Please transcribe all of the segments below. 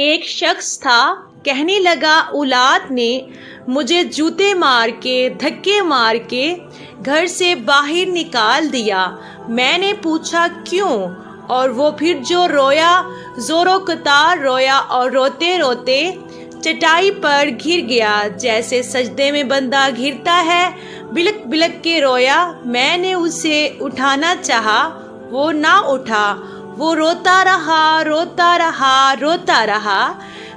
ایک شخص تھا، کہنے لگا اولاد نے مجھے جوتے مار کے دھکے مار کے گھر سے باہر نکال دیا۔ میں نے پوچھا کیوں؟ اور وہ پھر جو رویا، زوروں قطار رویا اور روتے روتے چٹائی پر گر گیا، جیسے سجدے میں بندہ گرتا ہے۔ بلک بلک کے رویا۔ میں نے اسے اٹھانا چاہا، وہ نہ اٹھا، وہ روتا رہا روتا رہا روتا رہا۔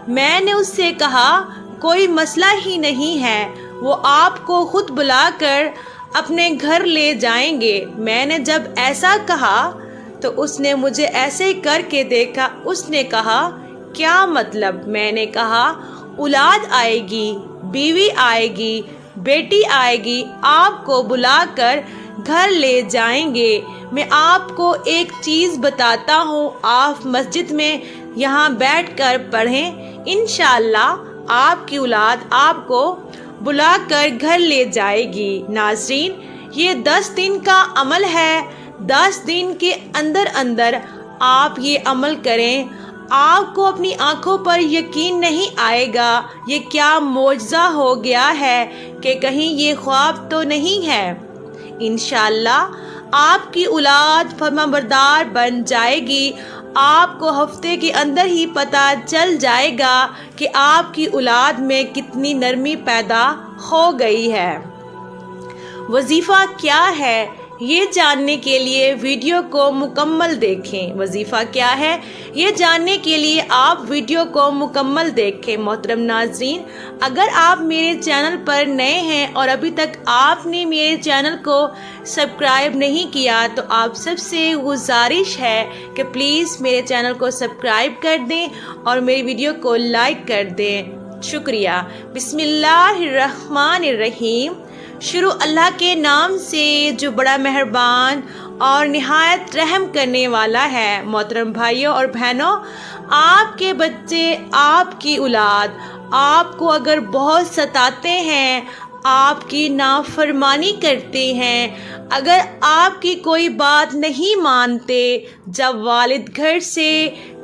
میں نے اس سے کہا کوئی مسئلہ ہی نہیں ہے، وہ آپ کو خود بلا کر اپنے گھر لے جائیں گے۔ میں نے جب ایسا کہا تو اس نے مجھے ایسے کر کے دیکھا۔ اس نے کہا کیا مطلب؟ میں نے کہا اولاد آئے گی، بیوی آئے گی، بیٹی آئے گی، آپ کو بلا کر گھر لے جائیں گے۔ میں آپ کو ایک چیز بتاتا ہوں، آپ مسجد میں یہاں بیٹھ کر پڑھیں، انشاءاللہ آپ کی اولاد آپ کو بلا کر گھر لے جائے گی۔ ناظرین، یہ 10 دن کا عمل ہے۔ 10 دن کے اندر اندر آپ یہ عمل کریں، آپ کو اپنی آنکھوں پر یقین نہیں آئے گا یہ کیا معجزہ ہو گیا ہے کہ کہیں یہ خواب تو نہیں ہے۔ انشاءاللہ آپ کی اولاد فرمانبردار بن جائے گی۔ آپ کو ہفتے کے اندر ہی پتہ چل جائے گا کہ آپ کی اولاد میں کتنی نرمی پیدا ہو گئی ہے۔ وظیفہ کیا ہے؟ یہ جاننے کے لیے ویڈیو کو مکمل دیکھیں۔ وظیفہ کیا ہے یہ جاننے کے لیے آپ ویڈیو کو مکمل دیکھیں۔ محترم ناظرین، اگر آپ میرے چینل پر نئے ہیں اور ابھی تک آپ نے میرے چینل کو سبسکرائب نہیں کیا تو آپ سب سے گزارش ہے کہ پلیز میرے چینل کو سبسکرائب کر دیں اور میری ویڈیو کو لائک کر دیں۔ شکریہ۔ بسم اللہ الرحمن الرحیم۔ شروع اللہ کے نام سے جو بڑا مہربان اور نہایت رحم کرنے والا ہے۔ محترم بھائیوں اور بہنوں، آپ کے بچے، آپ کی اولاد آپ کو اگر بہت ستاتے ہیں، آپ کی نافرمانی کرتے ہیں، اگر آپ کی کوئی بات نہیں مانتے، جب والد گھر سے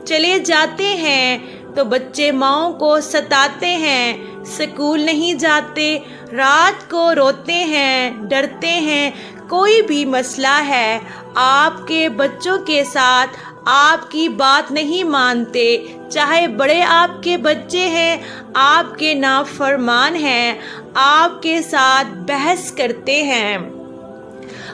چلے جاتے ہیں تو بچے ماؤں کو ستاتے ہیں، سکول نہیں جاتے، رات کو روتے ہیں، ڈرتے ہیں، کوئی بھی مسئلہ ہے، آپ کے بچوں کے ساتھ آپ کی بات نہیں مانتے، چاہے بڑے آپ کے بچے ہیں، آپ کے نافرمان ہیں، آپ کے ساتھ بحث کرتے ہیں۔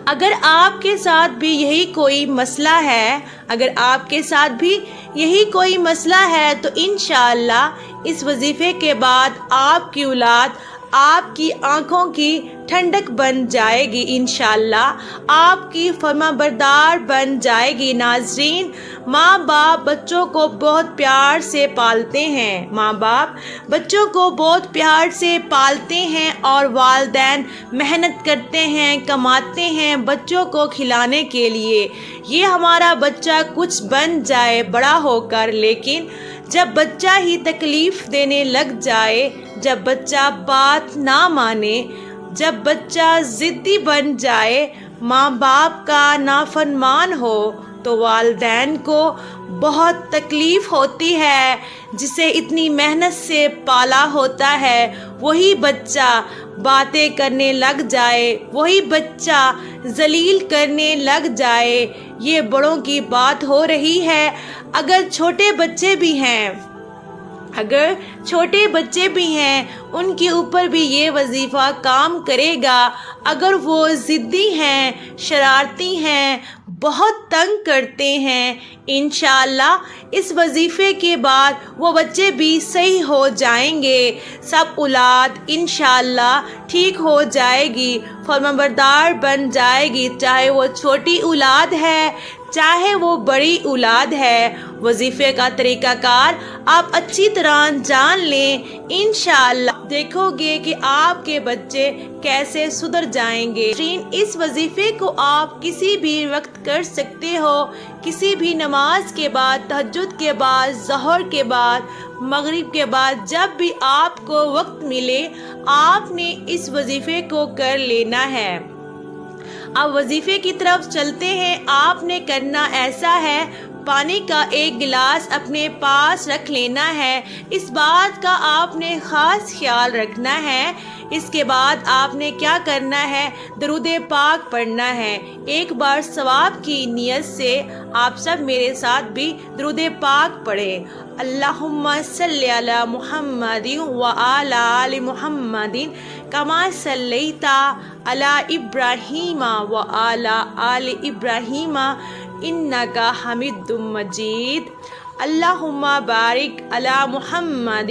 اگر آپ کے ساتھ بھی یہی کوئی مسئلہ ہے، اگر آپ کے ساتھ بھی یہی کوئی مسئلہ ہے تو انشاءاللہ اس وظیفے کے بعد آپ کی اولاد آپ کی آنکھوں کی ٹھنڈک بن جائے گی، انشاءاللہ آپ کی فرمانبردار بن جائے گی۔ ناظرین، ماں باپ بچوں کو بہت پیار سے پالتے ہیں، ماں باپ بچوں کو بہت پیار سے پالتے ہیں اور والدین محنت کرتے ہیں، کماتے ہیں بچوں کو کھلانے کے لیے۔ یہ ہمارا بچہ کچھ بن جائے بڑا ہو کر، لیکن جب بچہ ہی تکلیف دینے لگ جائے، جب بچہ بات نہ مانے، جب بچہ ضدی بن جائے، ماں باپ کا نافرمان ہو تو والدین کو بہت تکلیف ہوتی ہے۔ جسے اتنی محنت سے پالا ہوتا ہے وہی بچہ باتیں کرنے لگ جائے، وہی بچہ ذلیل کرنے لگ جائے، یہ بڑوں کی بات ہو رہی ہے۔ اگر چھوٹے بچے بھی ہیں، اگر چھوٹے بچے بھی ہیں، ان کے اوپر بھی یہ وظیفہ کام کرے گا۔ اگر وہ ضدی ہیں، شرارتی ہیں، بہت تنگ کرتے ہیں، انشاءاللہ اس وظیفے کے بعد وہ بچے بھی صحیح ہو جائیں گے، سب اولاد انشاءاللہ ٹھیک ہو جائے گی، فرمانبردار بن جائے گی، چاہے وہ چھوٹی اولاد ہے، چاہے وہ بڑی اولاد ہے۔ وظیفے کا طریقہ کار آپ اچھی طرح جان لیں، انشاءاللہ دیکھو گے کہ آپ کے بچے کیسے سدھر جائیں گے۔ اس وظیفے کو آپ کسی بھی وقت کر سکتے ہو، کسی بھی نماز کے بعد، تہجد کے بعد، ظہر کے بعد، مغرب کے بعد، جب بھی آپ کو وقت ملے آپ نے اس وظیفے کو کر لینا ہے۔ اب وظیفے کی طرف چلتے ہیں۔ آپ نے کرنا ایسا ہے، پانی کا ایک گلاس اپنے پاس رکھ لینا ہے۔ اس بات کا آپ نے خاص خیال رکھنا ہے۔ اس کے بعد آپ نے کیا کرنا ہے؟ درود پاک پڑھنا ہے۔ ایک بار ثواب کی نیت سے آپ سب میرے ساتھ بھی درود پاک پڑھیں۔ اللہم صلی علی محمد وعلی آل محمد کما صلیت علی ابراہیم وعلی آل ابراہیم انک حمید مجید۔ اللہم بارک علی محمد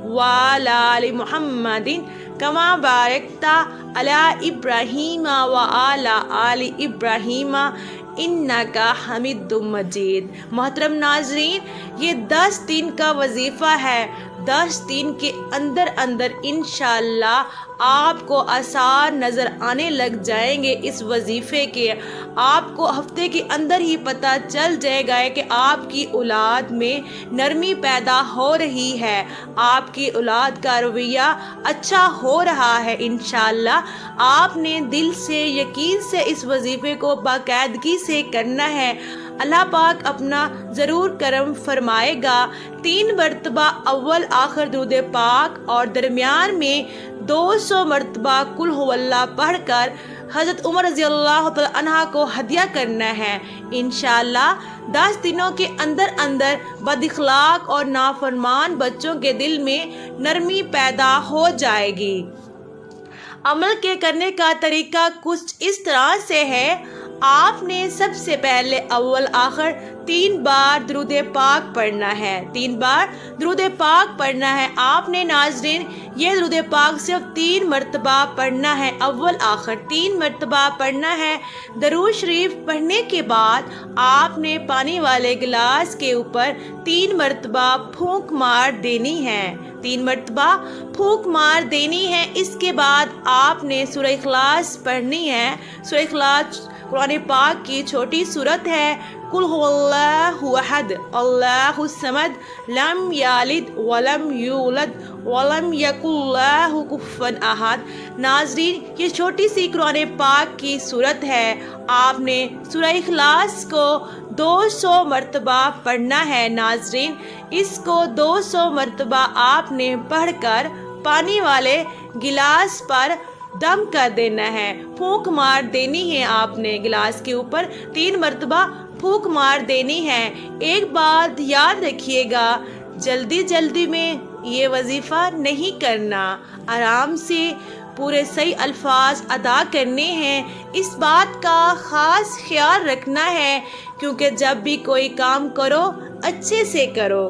وعلی آل محمد کما بارکت علی ابراہیم وعلی آل ابراہیم انک حمید مجید۔ محترم ناظرین، یہ 10 دن کا وظیفہ ہے۔ 10 دن کے اندر انشاءاللہ آپ کو آثار نظر آنے لگ جائیں گے اس وظیفے کے۔ آپ کو ہفتے کے اندر ہی پتہ چل جائے گا کہ آپ کی اولاد میں نرمی پیدا ہو رہی ہے، آپ کی اولاد کا رویہ اچھا ہو رہا ہے۔ انشاءاللہ آپ نے دل سے یقین سے اس وظیفے کو باقاعدگی سے کرنا ہے۔ اللہ پاک اپنا ضرور کرم فرمائے گا۔ 3 مرتبہ اول آخر درود پاک اور درمیان میں 200 مرتبہ قل ہو اللہ پڑھ کر حضرت عمر رضی اللہ تعالی عنہ کو ہدیہ کرنا ہے۔ انشاءاللہ 10 دنوں کے اندر بد اخلاق اور نافرمان بچوں کے دل میں نرمی پیدا ہو جائے گی۔ عمل کے کرنے کا طریقہ کچھ اس طرح سے ہے۔ آپ نے سب سے پہلے اول آخر 3 بار درود پاک پڑھنا ہے۔ 3 بار درود پاک پڑھنا ہے۔ آپ نے ناظرین یہ درود پاک صرف 3 مرتبہ پڑھنا ہے، اول آخر 3 مرتبہ پڑھنا ہے۔ درود شریف پڑھنے کے بعد آپ نے پانی والے گلاس کے اوپر 3 مرتبہ پھونک مار دینی ہے۔ 3 مرتبہ پھونک مار دینی ہے۔ اس کے بعد آپ نے سورہ اخلاص پڑھنی ہے۔ سورہ اخلاص قرآن پاک کی چھوٹی سورت ہے۔ قل هو اللہ احد اللہ الصمد لم یلد ولم یولد ولم یکن لہ کفوا احد۔ ناظرین یہ چھوٹی سی قرآن پاک کی سورت ہے۔ آپ نے سورہ اخلاص کو 200 مرتبہ پڑھنا ہے۔ ناظرین اس کو 200 مرتبہ آپ نے پڑھ کر پانی والے گلاس پر دم کر دینا ہے، پھونک مار دینی ہے۔ آپ نے گلاس کے اوپر 3 مرتبہ پھونک مار دینی ہے۔ ایک بات یاد رکھیے گا، جلدی میں یہ وظیفہ نہیں کرنا، آرام سے پورے صحیح الفاظ ادا کرنے ہیں۔ اس بات کا خاص خیال رکھنا ہے کیونکہ جب بھی کوئی کام کرو اچھے سے کرو،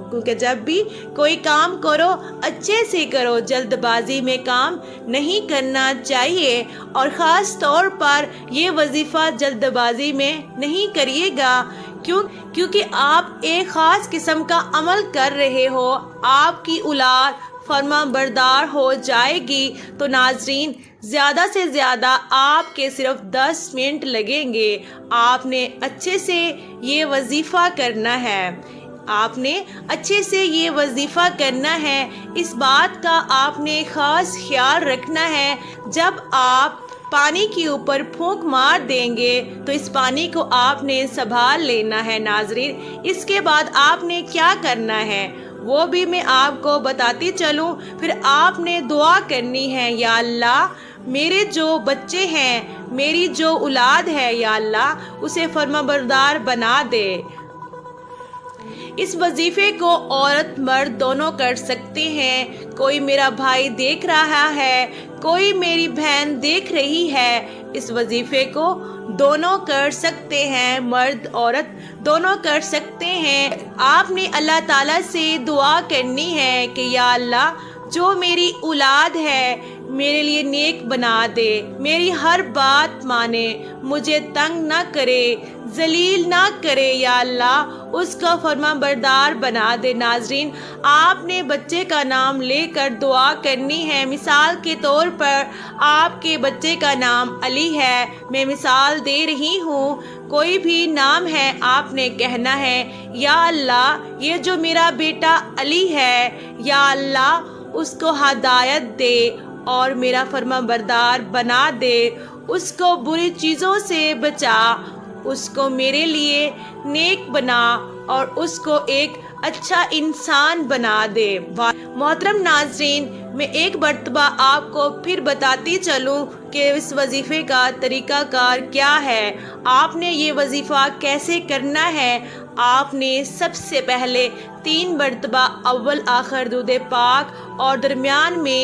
اچھے سے کرو، جلد بازی میں کام نہیں کرنا چاہیے، اور خاص طور پر یہ وظیفہ جلد بازی میں نہیں کریے گا کیونکہ آپ ایک خاص قسم کا عمل کر رہے ہو، آپ کی اولاد فرما بردار ہو جائے گی۔ تو ناظرین زیادہ سے زیادہ آپ کے صرف 10 منٹ لگیں گے۔ آپ نے اچھے سے یہ وظیفہ کرنا ہے، اس بات کا آپ نے خاص خیال رکھنا ہے۔ جب آپ پانی کے اوپر پھونک مار دیں گے تو اس پانی کو آپ نے سنبھال لینا ہے۔ ناظرین اس کے بعد آپ نے کیا کرنا ہے وہ بھی میں آپ کو بتاتی چلوں، پھر آپ نے دعا کرنی ہے، یا اللہ میرے جو بچے ہیں، میری جو اولاد ہے، یا اللہ اسے فرما بردار بنا دے۔ اس وظیفے کو عورت مرد دونوں کر سکتے ہیں۔ کوئی میرا بھائی دیکھ رہا ہے، کوئی میری بہن دیکھ رہی ہے، اس وظیفے کو دونوں کر سکتے ہیں، مرد عورت دونوں کر سکتے ہیں۔ آپ نے اللہ تعالیٰ سے دعا کرنی ہے کہ یا اللہ جو میری اولاد ہے میرے لیے نیک بنا دے، میری ہر بات مانے، مجھے تنگ نہ کرے، ذلیل نہ کرے، یا اللہ اس کا فرما بردار بنا دے۔ ناظرین آپ نے بچے کا نام لے کر دعا کرنی ہے۔ مثال کے طور پر آپ کے بچے کا نام علی ہے، میں مثال دے رہی ہوں، کوئی بھی نام ہے آپ نے کہنا ہے یا اللہ یہ جو میرا بیٹا علی ہے، یا اللہ اس کو ہدایت دے اور میرا فرما بردار بنا دے، اس کو بری چیزوں سے بچا، اس کو میرے لیے نیک بنا اور اس کو ایک اچھا انسان بنا دے۔ محترم ناظرین، میں ایک مرتبہ آپ کو پھر بتاتی چلوں کہ اس وظیفے کا طریقہ کار کیا ہے۔ آپ نے یہ وظیفہ کیسے کرنا ہے؟ آپ نے سب سے پہلے 3 مرتبہ اول آخر درود پاک اور درمیان میں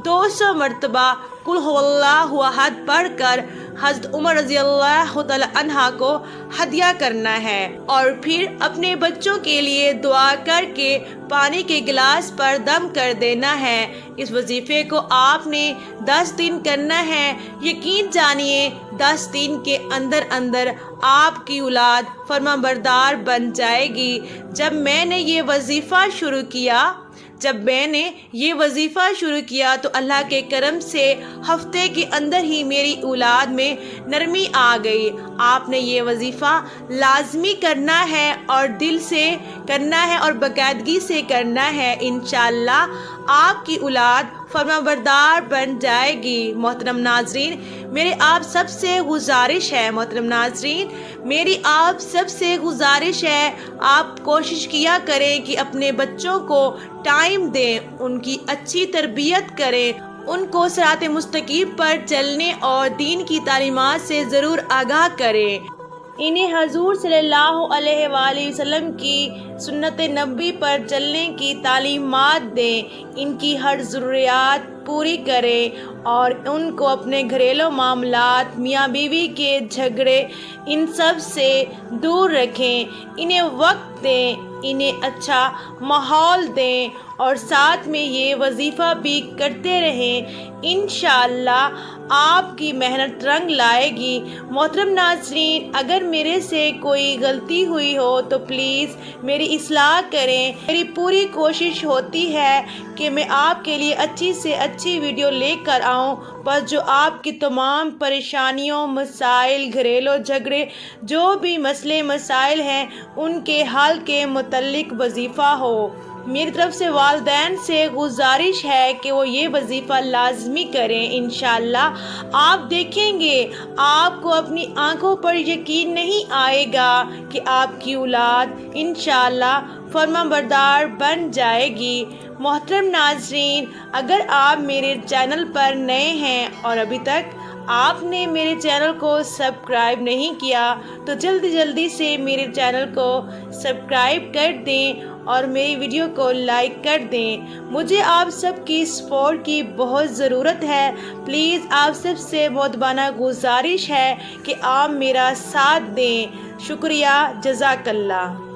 200 مرتبہ قل هو اللہ احد پڑھ کر حضرت عمر رضی اللہ تعالی عنہ کو ہدیہ کرنا ہے، اور پھر اپنے بچوں کے لیے دعا کر کے پانی کے گلاس پر دم کر دینا ہے۔ اس وظیفے کو آپ نے 10 دن کرنا ہے۔ یقین جانیے 10 دن کے اندر اندر آپ کی اولاد فرما بردار بن جائے گی۔ جب میں نے یہ وظیفہ شروع کیا تو اللہ کے کرم سے ہفتے کے اندر ہی میری اولاد میں نرمی آ گئی۔ آپ نے یہ وظیفہ لازمی کرنا ہے اور دل سے کرنا ہے اور باقاعدگی سے کرنا ہے۔ انشاءاللہ آپ کی اولاد فرما بردار بن جائے گی۔ محترم ناظرین، میری آپ سب سے گزارش ہے آپ کوشش کیا کریں کہ اپنے بچوں کو ٹائم دیں، ان کی اچھی تربیت کریں، ان کو صراط مستقیم پر چلنے اور دین کی تعلیمات سے ضرور آگاہ کریں، انہیں حضور صلی اللہ علیہ وآلہ وسلم کی سنت نبی پر چلنے کی تعلیمات دیں، ان کی ہر ضروریات پوری کریں اور ان کو اپنے گھریلو معاملات، میاں بیوی کے جھگڑے، ان سب سے دور رکھیں، انہیں وقت دیں، انہیں اچھا ماحول دیں اور ساتھ میں یہ وظیفہ بھی کرتے رہیں۔ انشاءاللہ آپ کی محنت رنگ لائے گی۔ محترم ناظرین، اگر میرے سے کوئی غلطی ہوئی ہو تو پلیز میری اصلاح کریں۔ میری پوری کوشش ہوتی ہے کہ میں آپ کے لیے اچھی سے اچھی ویڈیو لے کر آؤں، بس جو آپ کی تمام پریشانیوں، مسائل، گھریلو جھگڑے، جو بھی مسئلے مسائل ہیں ان کے حل کے متعلق وظیفہ ہو۔ میری طرف سے والدین سے گزارش ہے کہ وہ یہ وظیفہ لازمی کریں۔ انشاءاللہ آپ دیکھیں گے، آپ کو اپنی آنکھوں پر یقین نہیں آئے گا کہ آپ کی اولاد انشاءاللہ فرما بردار بن جائے گی۔ محترم ناظرین، اگر آپ میرے چینل پر نئے ہیں اور ابھی تک آپ نے میرے چینل کو سبسکرائب نہیں کیا تو جلدی سے میرے چینل کو سبسکرائب کر دیں اور میری ویڈیو کو لائک کر دیں۔ مجھے آپ سب کی سپورٹ کی بہت ضرورت ہے۔ پلیز آپ سب سے مؤدبانہ گزارش ہے کہ آپ میرا ساتھ دیں۔ شکریہ، جزاک اللہ۔